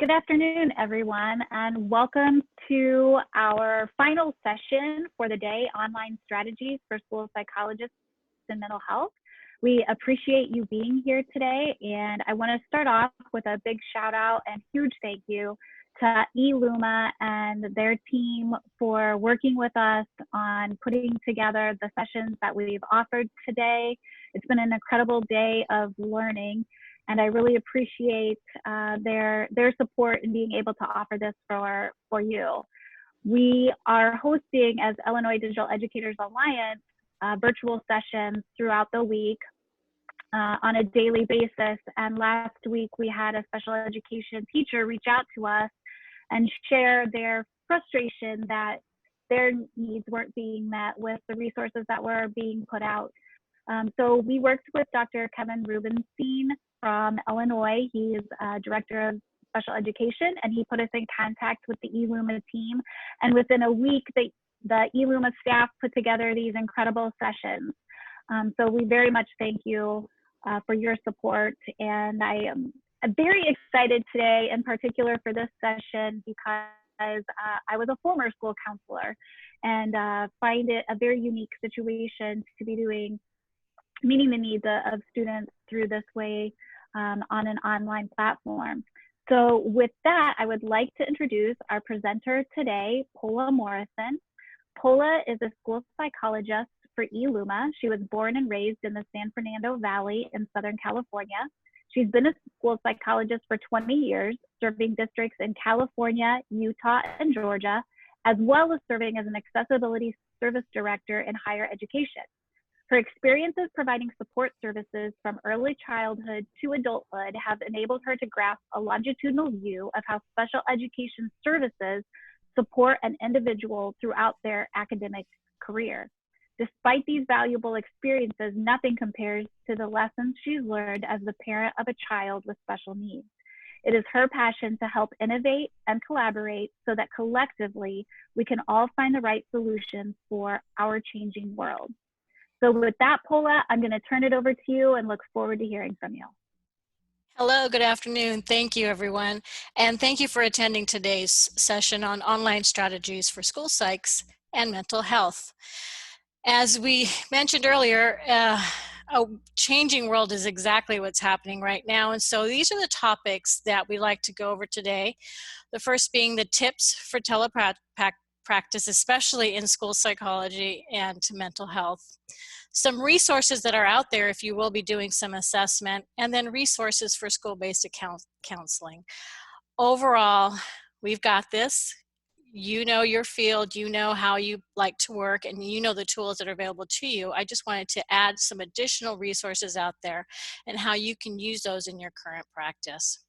Good afternoon, everyone, and welcome to our final session for the day, Online Strategies for School Psychologists in Mental Health. We appreciate you being here today, and I want to start off with a big shout out and huge thank you to eLuma and their team for working with us on putting together the sessions that we've offered today. It's been an incredible day of learning, and I really appreciate their support in being able to offer this for you. We are hosting, as Illinois Digital Educators Alliance, virtual sessions throughout the week on a daily basis. And last week we had a special education teacher reach out to us and share their frustration that their needs weren't being met with the resources that were being put out. So we worked with Dr. Kevin Rubenstein from Illinois. He is Director of Special Education, and he put us in contact with the eLuma team. And within a week, the eLuma staff put together these incredible sessions. So we very much thank you for your support. And I am very excited today, in particular for this session, because I was a former school counselor and find it a very unique situation to be meeting the needs of students through this way on an online platform. So with that, I would like to introduce our presenter today, Pola Morrison. Pola is a school psychologist for eLuma. She was born and raised in the San Fernando Valley in Southern California. She's been a school psychologist for 20 years, serving districts in California, Utah, and Georgia, as well as serving as an accessibility service director in higher education. Her experiences providing support services from early childhood to adulthood have enabled her to grasp a longitudinal view of how special education services support an individual throughout their academic career. Despite these valuable experiences, nothing compares to the lessons she's learned as the parent of a child with special needs. It is her passion to help innovate and collaborate so that collectively we can all find the right solutions for our changing world. So with that, Pola, I'm going to turn it over to you and look forward to hearing from you. Hello, good afternoon. Thank you, everyone. And thank you for attending today's session on online strategies for school psychs and mental health. As we mentioned earlier, a changing world is exactly what's happening right now. And so these are the topics that we like to go over today. The first being the tips for practice, especially in school psychology and mental health. Some resources that are out there if you will be doing some assessment, and then resources for school-based counseling. Overall, we've got this. You know your field, you know how you like to work, and you know the tools that are available to you. I just wanted to add some additional resources out there and how you can use those in your current practice.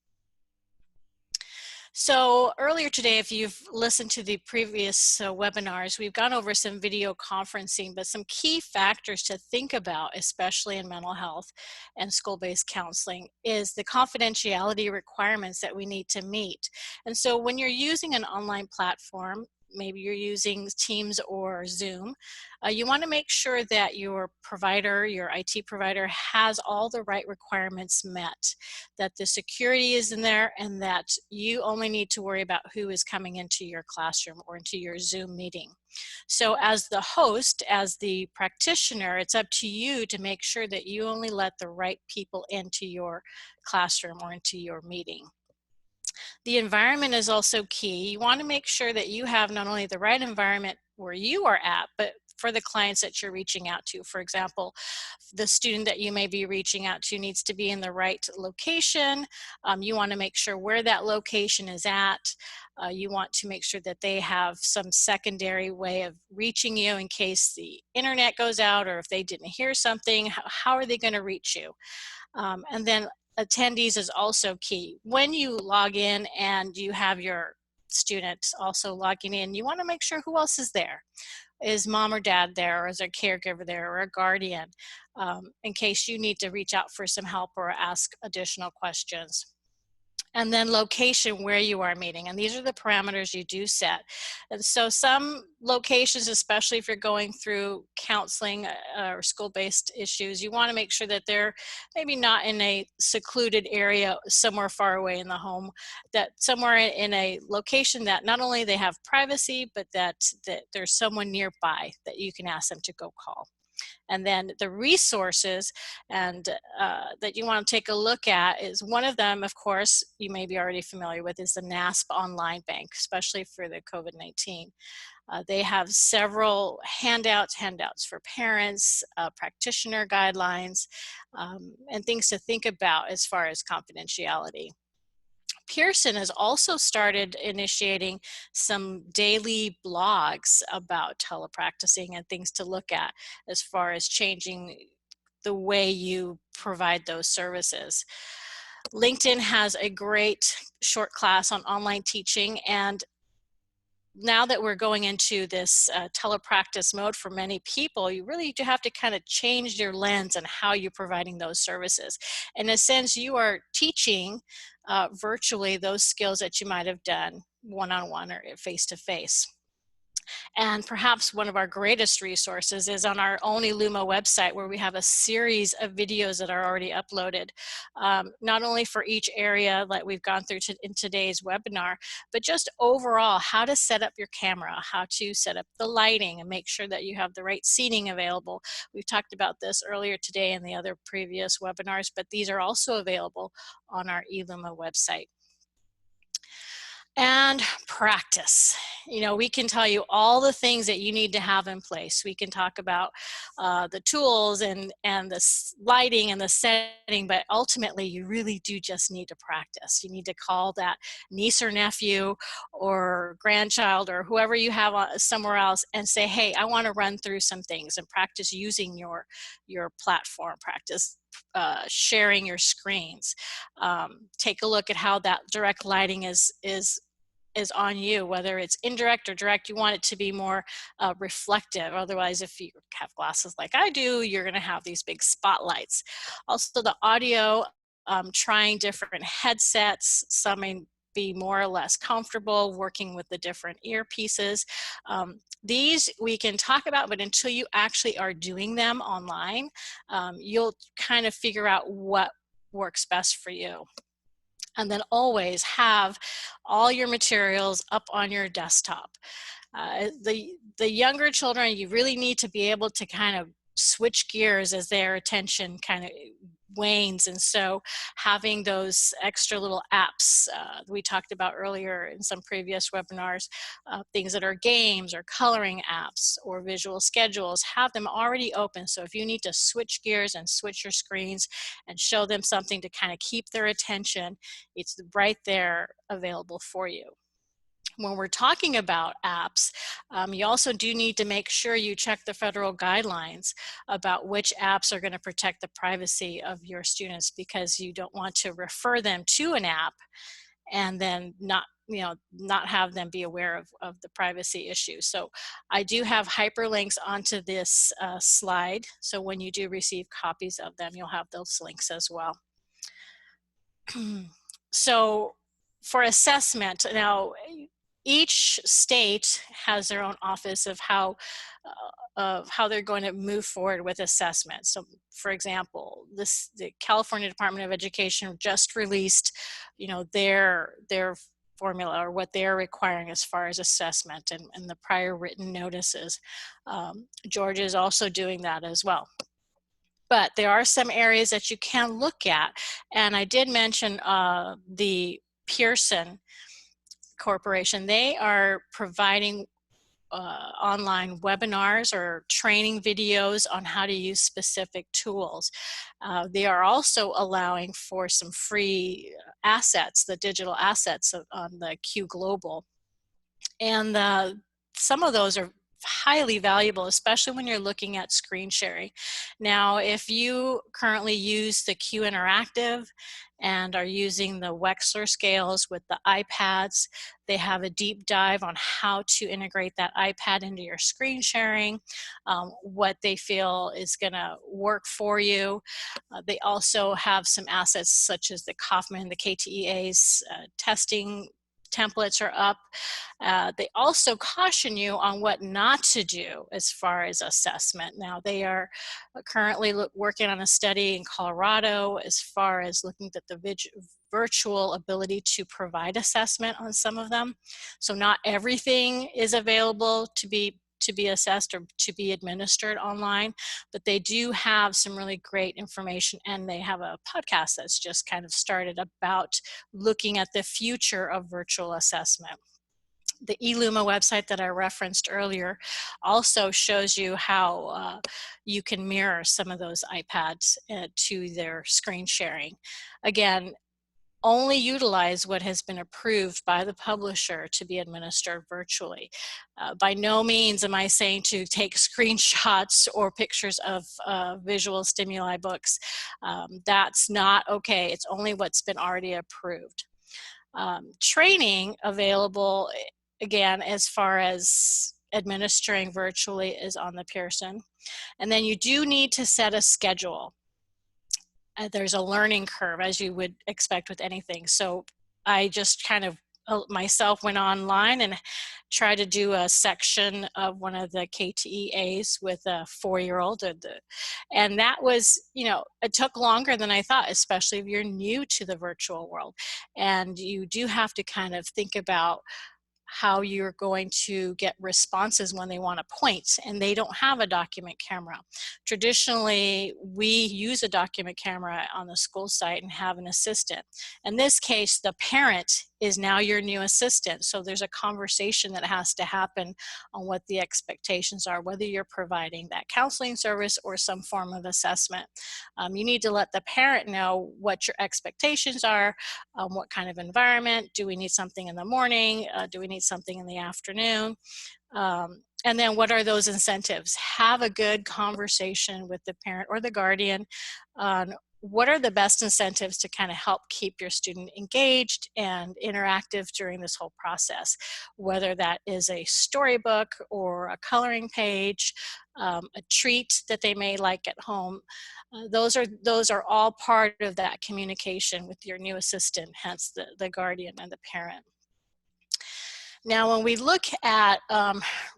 So earlier today, if you've listened to the previous webinars, we've gone over some video conferencing, but some key factors to think about, especially in mental health and school-based counseling, is the confidentiality requirements that we need to meet. And so when you're using an online platform, maybe you're using Teams or Zoom, you want to make sure that your provider, your IT provider, has all the right requirements met, that the security is in there, and that you only need to worry about who is coming into your classroom or into your Zoom meeting. So as the host, as the practitioner, it's up to you to make sure that you only let the right people into your classroom or into your meeting. The environment is also key. You want to make sure that you have not only the right environment where you are at, but for the clients that you're reaching out to. For example, the student that you may be reaching out to needs to be in the right location. You want to make sure where that location is at. You want to make sure that they have some secondary way of reaching you in case the internet goes out, or if they didn't hear something, how are they going to reach you? And then attendees is also key. When you log in and you have your students also logging in, you want to make sure who else is there. Is mom or dad there, or is there a caregiver there, or a guardian, in case you need to reach out for some help or ask additional questions. and then location where you are meeting. And these are the parameters you do set. And so some locations, especially if you're going through counseling or school-based issues, you want to make sure that they're maybe not in a secluded area somewhere far away in the home, that somewhere in a location that not only they have privacy, but that there's someone nearby that you can ask them to go call. And then the resources and that you want to take a look at is one of them, of course, you may be already familiar with, is the NASP online bank, especially for the COVID-19. They have several handouts for parents, practitioner guidelines, and things to think about as far as confidentiality. Pearson has also started initiating some daily blogs about telepracticing and things to look at as far as changing the way you provide those services. LinkedIn has a great short class on online teaching, and now that we're going into this telepractice mode for many people, you really do have to kind of change your lens on how you're providing those services. In a sense, you are teaching virtually those skills that you might have done one-on-one or face-to-face. And perhaps one of our greatest resources is on our own eLuma website, where we have a series of videos that are already uploaded, not only for each area that we've gone through in today's webinar, but just overall how to set up your camera, how to set up the lighting and make sure that you have the right seating available. We've talked about this earlier today in the other previous webinars, but these are also available on our eLuma website. And practice. You know, we can tell you all the things that you need to have in place. We can talk about the tools and the lighting and the setting, but ultimately you really do just need to practice. You need to call that niece or nephew or grandchild or whoever you have somewhere else and say, hey, I want to run through some things, and practice using your platform, practice sharing your screens. Take a look at how that direct lighting is on you, whether it's indirect or direct. You want it to be more reflective. Otherwise, if you have glasses like I do, you're going to have these big spotlights. Also, the audio, trying different headsets. Some may be more or less comfortable working with the different earpieces. These we can talk about, but until you actually are doing them online, you'll kind of figure out what works best for you. And then always have all your materials up on your desktop. The younger children, you really need to be able to kind of switch gears as their attention kind of wanes, and so having those extra little apps we talked about earlier in some previous webinars, things that are games or coloring apps or visual schedules, have them already open. So if you need to switch gears and switch your screens and show them something to kind of keep their attention, it's right there available for you. When we're talking about apps, you also do need to make sure you check the federal guidelines about which apps are going to protect the privacy of your students, because you don't want to refer them to an app and then not have them be aware of the privacy issues. So I do have hyperlinks onto this slide. So when you do receive copies of them, you'll have those links as well. So for assessment, now, each state has their own office of how they're going to move forward with assessment. So, for example, the California Department of Education just released, their formula, or what they're requiring as far as assessment and the prior written notices. Georgia is also doing that as well. But there are some areas that you can look at, and I did mention the Pearson Corporation. They are providing online webinars or training videos on how to use specific tools. They are also allowing for some free assets, the digital assets on the Q Global. And some of those are highly valuable, especially when you're looking at screen sharing. Now, if you currently use the Q Interactive and are using the Wechsler scales with the iPads, they have a deep dive on how to integrate that iPad into your screen sharing, what they feel is going to work for you. They also have some assets such as the Kaufman, the KTEA's testing templates are up. They also caution you on what not to do as far as assessment. Now, they are currently working on a study in Colorado as far as looking at the virtual ability to provide assessment on some of them. So not everything is available to be assessed or to be administered online, but they do have some really great information, and they have a podcast that's just kind of started about looking at the future of virtual assessment. The eLuma website that I referenced earlier also shows you how you can mirror some of those iPads to their screen sharing. Again, only utilize what has been approved by the publisher to be administered virtually. By no means am I saying to take screenshots or pictures of visual stimuli books. That's not okay. It's only what's been already approved. Training available, again, as far as administering virtually, is on the Pearson. And then you do need to set a schedule. There's a learning curve, as you would expect with anything. So I just kind of myself went online and tried to do a section of one of the KTEAs with a 4-year-old, and that was, it took longer than I thought, especially if you're new to the virtual world. And you do have to kind of think about how you're going to get responses when they want to point, and they don't have a document camera. Traditionally, we use a document camera on the school site and have an assistant. In this case, the parent is now your new assistant, so there's a conversation that has to happen on what the expectations are, whether you're providing that counseling service or some form of assessment. You need to let the parent know what your expectations are, what kind of environment. Do we need something in the morning? Do we need something in the afternoon? And then what are those incentives? Have a good conversation with the parent or the guardian on what are the best incentives to kind of help keep your student engaged and interactive during this whole process, whether that is a storybook or a coloring page, a treat that they may like at home. Those are all part of that communication with your new assistant, hence the guardian and the parent. Now, when we look at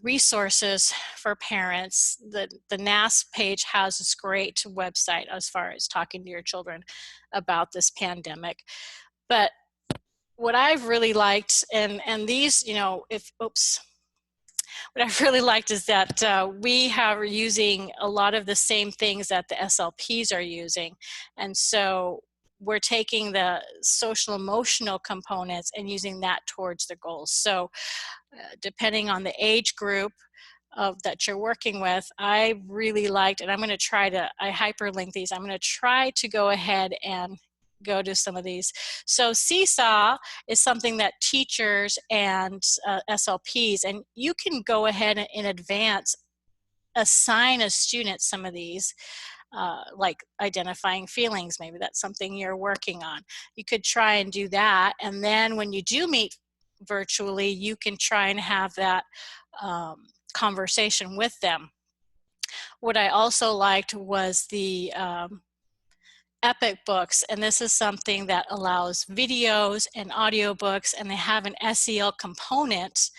resources for parents, the NAS page has this great website as far as talking to your children about this pandemic. But what I've really liked, and these, what I've really liked is that we are using a lot of the same things that the SLPs are using. And so we're taking the social emotional components and using that towards the goals. So depending on the age group that you're working with, I really liked, and I'm going to try to, I hyperlink these. I'm going to try to go ahead and go to some of these. So Seesaw is something that teachers and SLPs, and you can go ahead and in advance assign a student some of these, like identifying feelings. Maybe that's something you're working on. You could try and do that, and then when you do meet virtually, you can try and have that conversation with them. What I also liked was the Epic books, and this is something that allows videos and audiobooks, and they have an SEL component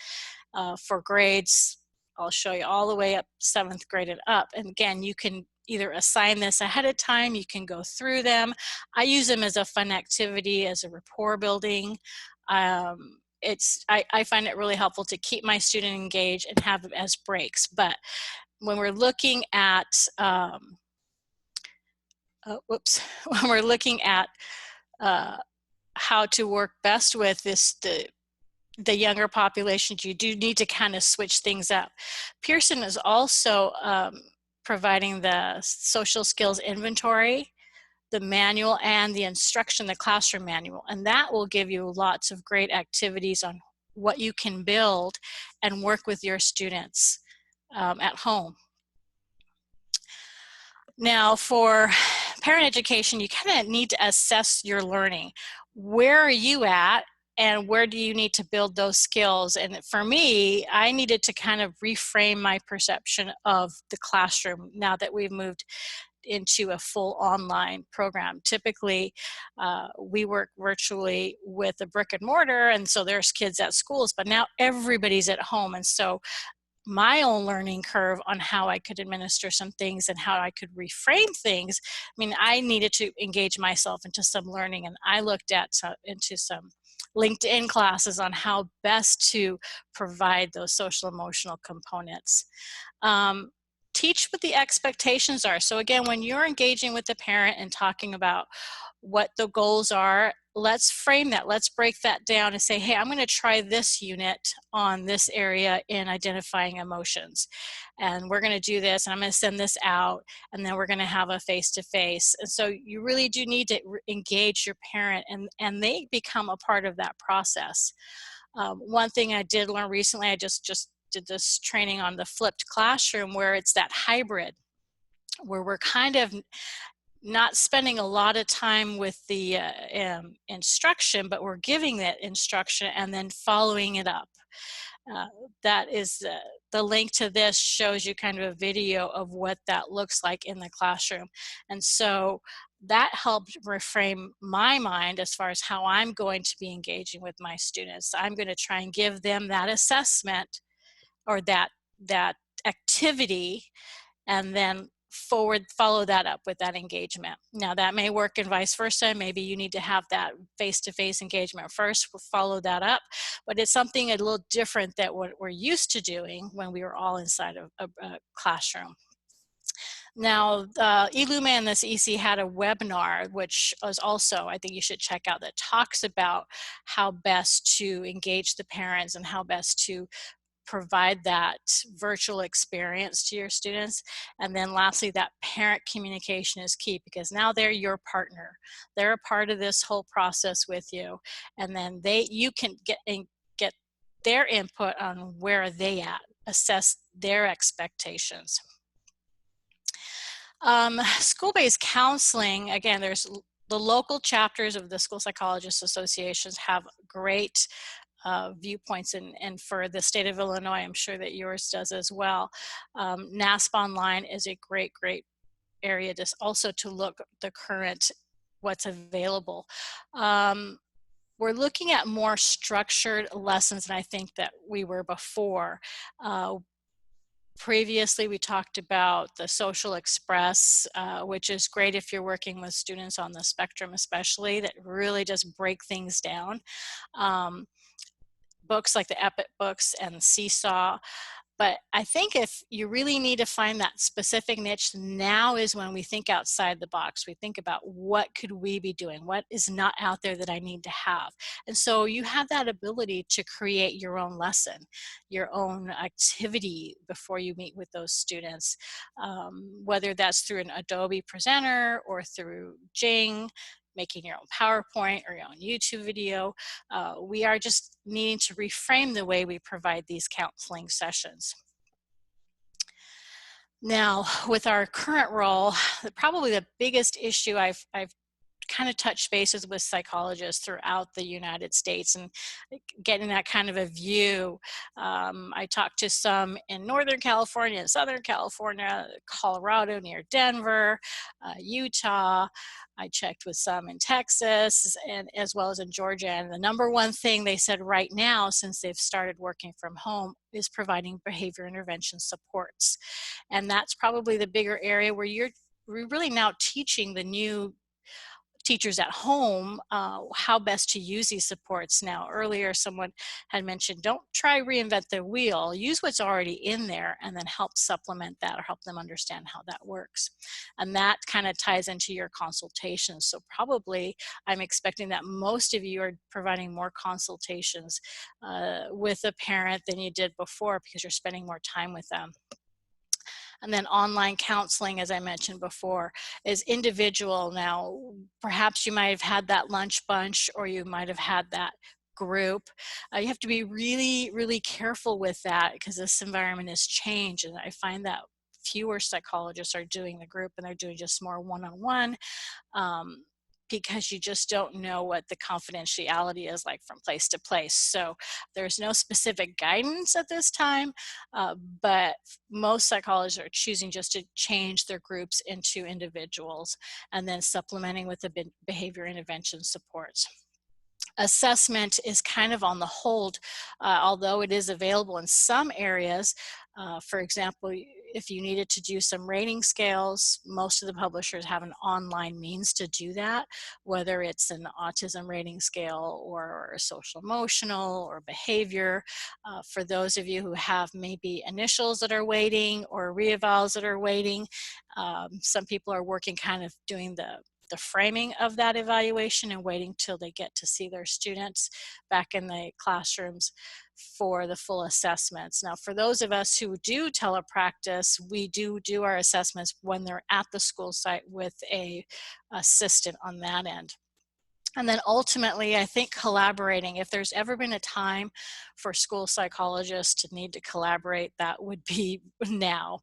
for grades. I'll show you all the way up 7th grade and up. And again, you can either assign this ahead of time, you can go through them. I use them as a fun activity, as a rapport building. I find it really helpful to keep my student engaged and have them as breaks. But when we're looking at when we're looking at how to work best with the younger populations, you do need to kind of switch things up. Pearson is also providing the social skills inventory, the manual, and the instruction, the classroom manual, and that will give you lots of great activities on what you can build and work with your students at home. Now, for parent education, you kind of need to assess your learning. Where are you at, and where do you need to build those skills? And for me, I needed to kind of reframe my perception of the classroom now that we've moved into a full online program. Typically, we work virtually with a brick and mortar, and so there's kids at schools, but now everybody's at home. And so my own learning curve on how I could administer some things and how I could reframe things. I mean, I needed to engage myself into some learning, and I looked into some LinkedIn classes on how best to provide those social emotional components. Teach what the expectations are. So again, when you're engaging with the parent and talking about what the goals are, let's frame that. Let's break that down and say, hey, I'm going to try this unit on this area in identifying emotions. And we're going to do this, and I'm going to send this out, and then we're going to have a face-to-face. And so you really do need to engage your parent, and they become a part of that process. One thing I did learn recently, I just did this training on the flipped classroom, where it's that hybrid, where we're kind of not spending a lot of time with the instruction, but we're giving that instruction and then following it up. That is the link to this shows you kind of a video of what that looks like in the classroom. And so that helped reframe my mind as far as how I'm going to be engaging with my students. I'm going to try and give them that assessment or that activity, and then follow that up with that engagement. Now that may work and vice versa. Maybe you need to have that face-to-face engagement first, we'll follow that up, but it's something a little different than what we're used to doing when we were all inside of a classroom. Now, eLuma and this EC had a webinar, which was also, I think you should check out, that talks about how best to engage the parents and how best to provide that virtual experience to your students. And then lastly, that parent communication is key, because now they're your partner. They're a part of this whole process with you. And then you can get their input on where are they at, assess their expectations. School-based counseling, again, there's the local chapters of the school psychologists associations have great viewpoints, and for the state of Illinois, I'm sure that yours does as well. NASP Online is a great area also to look the current what's available. We're looking at more structured lessons than I think that we were before. Previously, we talked about the Social Express, which is great if you're working with students on the spectrum, especially, that really just break things down. Books like the Epic books and Seesaw. But I think if you really need to find that specific niche, now is when we think outside the box. We think about what could we be doing? What is not out there that I need to have? And so you have that ability to create your own lesson, your own activity before you meet with those students, whether that's through an Adobe Presenter or through Jing, making your own PowerPoint or your own YouTube video. We are just needing to reframe the way we provide these counseling sessions. Now, with our current role, probably the biggest issue I've kind of touched bases with psychologists throughout the United States and getting that kind of a view. I talked to some in Northern California and Southern California, Colorado near Denver, Utah. I checked with some in Texas and as well as in Georgia. And the number one thing they said right now, since they've started working from home, is providing behavior intervention supports. And that's probably the bigger area where we're really now teaching the new teachers at home how best to use these supports. Now, earlier someone had mentioned, don't try reinvent the wheel, use what's already in there and then help supplement that or help them understand how that works. And that kind of ties into your consultations. So probably I'm expecting that most of you are providing more consultations with a parent than you did before, because you're spending more time with them. And then online counseling, as I mentioned before, is individual. Now, perhaps you might have had that lunch bunch, or you might have had that group. You have to be really, really careful with that because this environment has changed, and I find that fewer psychologists are doing the group and they're doing just more one-on-one, because you just don't know what the confidentiality is like from place to place. So there's no specific guidance at this time, but most psychologists are choosing just to change their groups into individuals and then supplementing with the behavior intervention supports. Assessment is kind of on the hold, although it is available in some areas. For example, if you needed to do some rating scales, most of the publishers have an online means to do that, whether it's an autism rating scale or social emotional or behavior. For those of you who have maybe initials that are waiting or reevals that are waiting, some people are working kind of doing the framing of that evaluation and waiting till they get to see their students back in the classrooms for the full assessments. Now, for those of us who do telepractice, we do our assessments when they're at the school site with a assistant on that end. And then ultimately, I think collaborating, if there's ever been a time for school psychologists to need to collaborate, that would be now.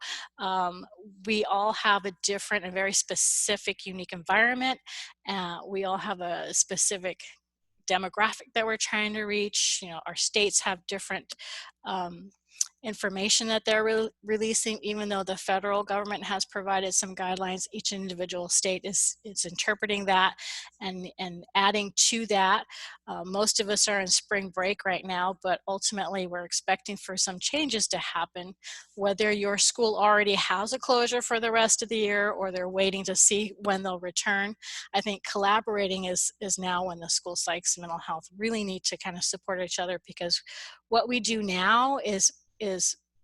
We all have a different and very specific, unique environment. We all have a specific demographic that we're trying to reach. You know, our states have different information that they're releasing, even though the federal government has provided some guidelines. Each individual state is interpreting that and adding to that. Most of us are in spring break right now, but ultimately we're expecting for some changes to happen, whether your school already has a closure for the rest of the year or they're waiting to see when they'll return. I think collaborating is now when the school psychs and mental health really need to kind of support each other, because what we do now is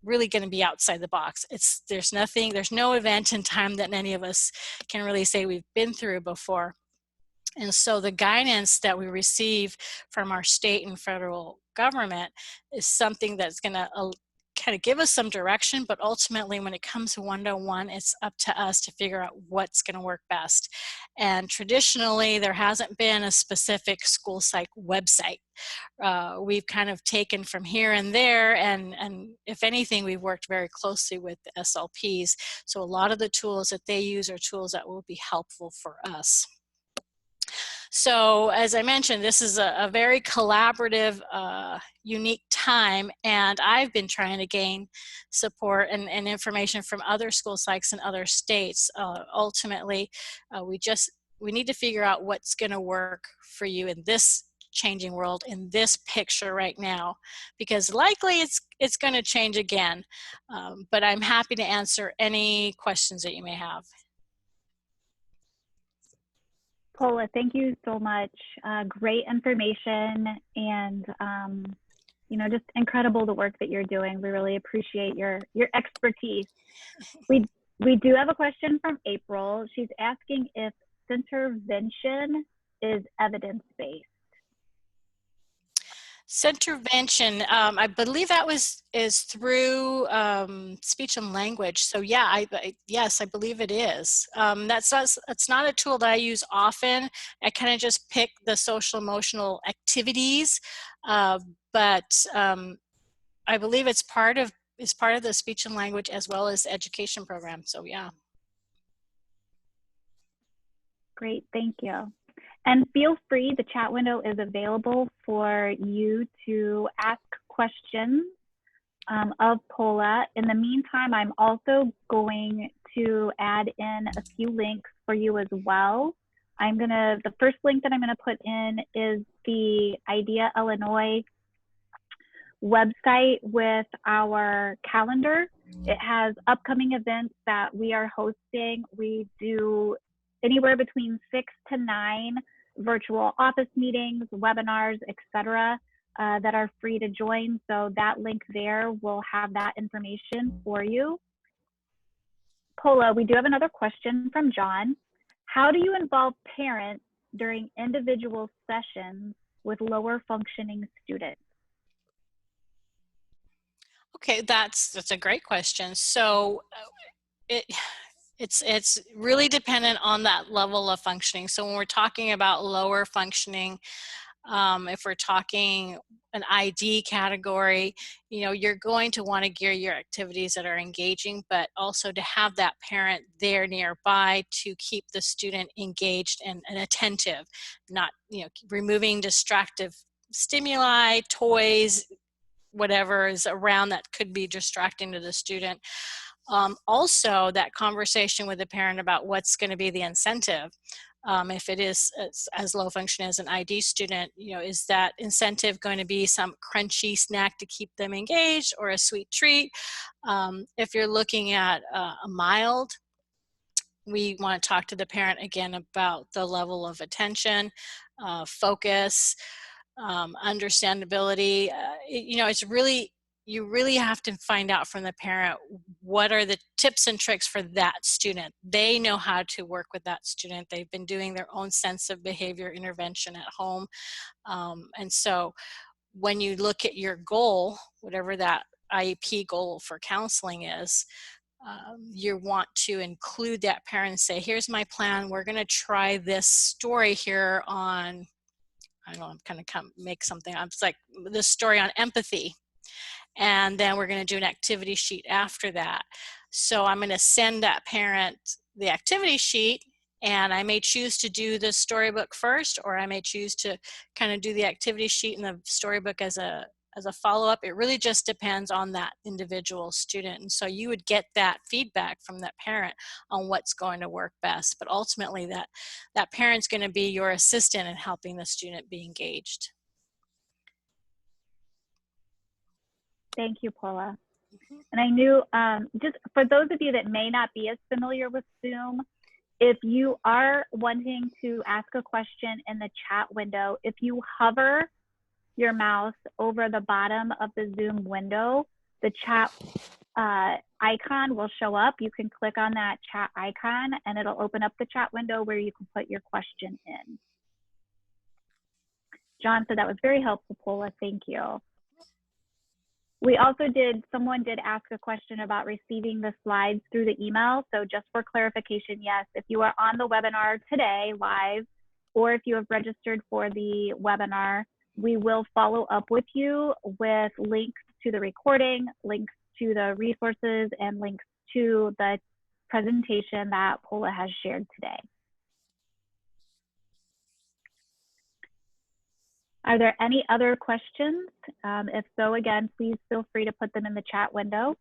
really going to be outside the box. There's no event in time that any of us can really say we've been through before. And so the guidance that we receive from our state and federal government is something that's going to kind of give us some direction, but ultimately when it comes to one-to-one, it's up to us to figure out what's going to work best. And traditionally, there hasn't been a specific school psych website. We've kind of taken from here and there, and if anything, we've worked very closely with the SLPs. So a lot of the tools that they use are tools that will be helpful for us. So as I mentioned, this is a very collaborative, unique time, and I've been trying to gain support and information from other school psychs in other states. Ultimately, we need to figure out what's going to work for you in this changing world, in this picture right now, because likely it's going to change again. But I'm happy to answer any questions that you may have. Pola, thank you so much. Great information, and just incredible the work that you're doing. We really appreciate your expertise. We do have a question from April. She's asking if intervention is evidence-based. Intervention, I believe that is through speech and language. So yeah, yes, I believe it is. It's not a tool that I use often. I kind of just pick the social emotional activities, but I believe it's part of the speech and language as well as education program. So yeah. Great, thank you. And feel free, the chat window is available for you to ask questions of Pola. In the meantime, I'm also going to add in a few links for you as well. The first link that I'm gonna put in is the IDEA Illinois website with our calendar. It has upcoming events that we are hosting. We do anywhere between 6 to 9 virtual office meetings, webinars, etc., that are free to join. So that link there will have that information for you. Pola, we do have another question from John. How do you involve parents during individual sessions with lower functioning students? Okay, that's a great question. So it's really dependent on that level of functioning. So when we're talking about lower functioning If we're talking an ID category, you know, you're going to want to gear your activities that are engaging, but also to have that parent there nearby to keep the student engaged and attentive, not, you know, removing distractive stimuli, toys, whatever is around that could be distracting to the student. Also, that conversation with the parent about what's going to be the incentive. If it is as low function as an ID student, you know, is that incentive going to be some crunchy snack to keep them engaged or a sweet treat? If you're looking at a mild, we want to talk to the parent again about the level of attention, focus, understandability. You know, it's really, you really have to find out from the parent what are the tips and tricks for that student. They know how to work with that student. They've been doing their own sense of behavior intervention at home. And so when you look at your goal, whatever that IEP goal for counseling is, you want to include that parent and say, here's my plan. We're going to try this story here on, I don't know, I'm kind of make something. I'm just like this story on empathy. And then we're going to do an activity sheet after that. So I'm going to send that parent the activity sheet, and I may choose to do the storybook first, or I may choose to kind of do the activity sheet and the storybook as a follow-up. It really just depends on that individual student. And so you would get that feedback from that parent on what's going to work best. But ultimately that parent's going to be your assistant in helping the student be engaged. Thank you, Pola. And I knew, just for those of you that may not be as familiar with Zoom, if you are wanting to ask a question in the chat window, if you hover your mouse over the bottom of the Zoom window, the chat icon will show up. You can click on that chat icon and it'll open up the chat window where you can put your question in. John said that was very helpful, Pola. Thank you. We also someone did ask a question about receiving the slides through the email. So just for clarification, yes, if you are on the webinar today live, or if you have registered for the webinar, we will follow up with you with links to the recording, links to the resources, and links to the presentation that Pola has shared today. Are there any other questions? If so, again, please feel free to put them in the chat window.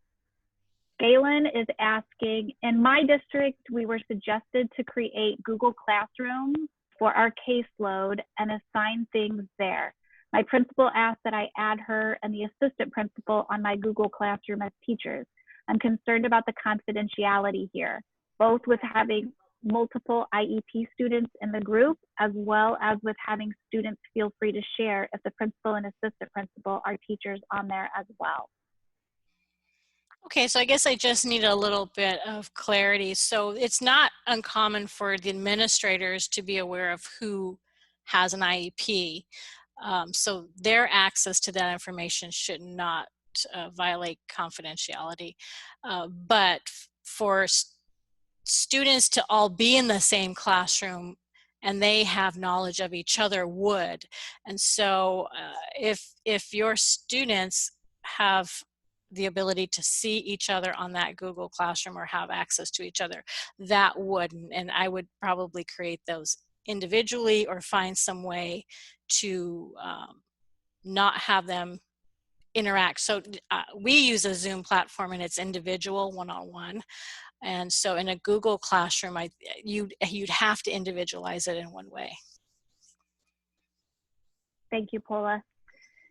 Galen is asking, in my district, we were suggested to create Google Classroom for our caseload and assign things there. My principal asked that I add her and the assistant principal on my Google Classroom as teachers. I'm concerned about the confidentiality here, both with having multiple IEP students in the group, as well as with having students feel free to share if the principal and assistant principal are teachers on there as well. Okay, so I guess I just need a little bit of clarity. So it's not uncommon for the administrators to be aware of who has an IEP. So their access to that information should not violate confidentiality. But for students to all be in the same classroom and they have knowledge of each other would. And so if your students have the ability to see each other on that Google Classroom or have access to each other, that wouldn't. And I would probably create those individually or find some way to not have them interact. So we use a Zoom platform and it's individual one-on-one. And so in a Google Classroom, you'd have to individualize it in one way. Thank you, Pola.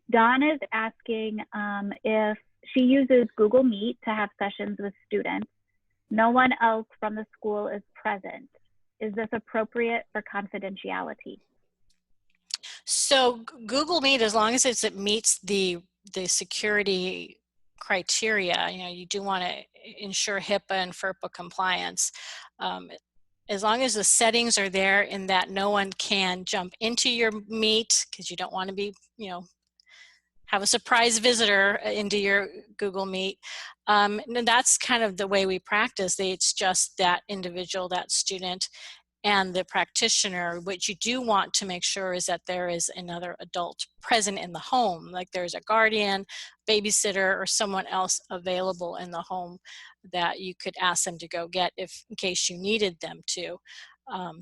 Dawn is asking if she uses Google Meet to have sessions with students. No one else from the school is present. Is this appropriate for confidentiality? So Google Meet, as long as it meets the security criteria, you know, you do want to ensure HIPAA and FERPA compliance. As long as the settings are there in that no one can jump into your Meet, because you don't want to be, you know, have a surprise visitor into your Google Meet. And that's kind of the way we practice. It's just that individual, that student. and the practitioner. What you do want to make sure is that there is another adult present in the home, like there's a guardian, babysitter, or someone else available in the home that you could ask them to go get if in case you needed them to.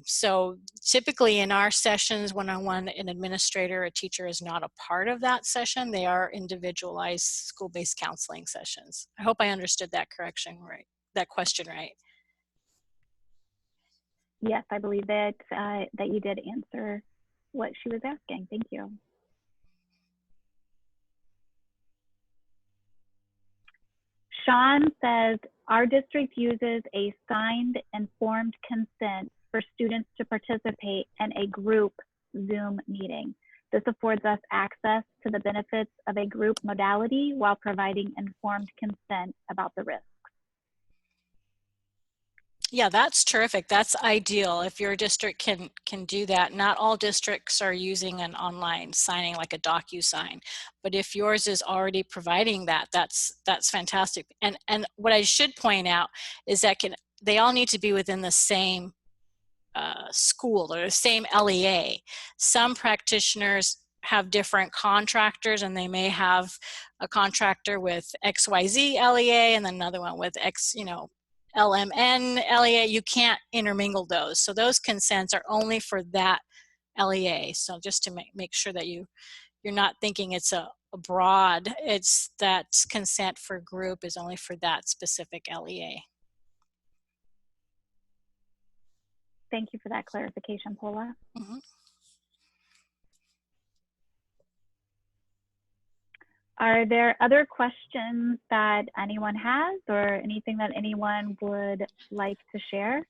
So typically in our sessions, one-on-one, an administrator, a teacher is not a part of that session. They are individualized school-based counseling sessions. I hope I understood that question right. Yes, I believe that that you did answer what she was asking. Thank you. Sean says, our district uses a signed informed consent for students to participate in a group Zoom meeting. This affords us access to the benefits of a group modality while providing informed consent about the risks. Yeah, that's terrific. That's ideal if your district can do that. Not all districts are using an online signing like a DocuSign, but if yours is already providing that, that's fantastic. And what I should point out is that they all need to be within the same school or the same LEA. Some practitioners have different contractors, and they may have a contractor with XYZ LEA and then another one with LMN LEA. You can't intermingle those. So those consents are only for that LEA. So just to make sure that you're not thinking it's a broad, it's that consent for group is only for that specific LEA. Thank you for that clarification, Pola. Mm-hmm. Are there other questions that anyone has or anything that anyone would like to share?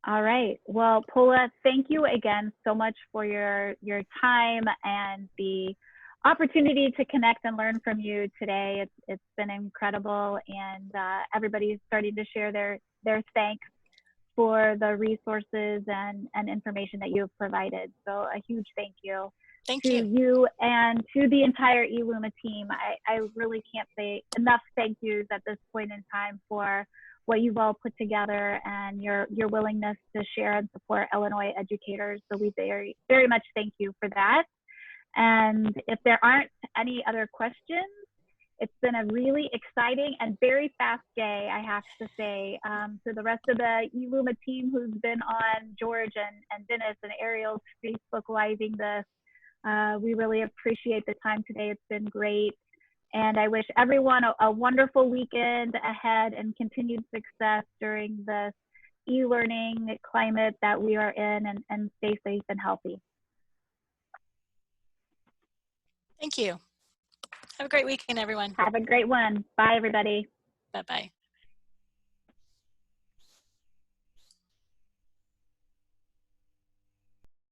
All right. Well, Pola, thank you again so much for your time and the opportunity to connect and learn from you today. It's been incredible, and everybody's starting to share their thanks for the resources and information that you have provided. So a huge thank you to you and to the entire eLuma team. I really can't say enough thank yous at this point in time for what you've all put together and your willingness to share and support Illinois educators. So we very, very much thank you for that. And if there aren't any other questions, it's been a really exciting and very fast day, I have to say. To the rest of the eLuma team who's been on, George and Dennis and Ariel's Facebook Living this, we really appreciate the time today. It's been great. And I wish everyone a wonderful weekend ahead and continued success during this e-learning climate that we are in, and stay safe and healthy. Thank you. Have a great weekend, everyone. Have a great one. Bye, everybody. Bye-bye.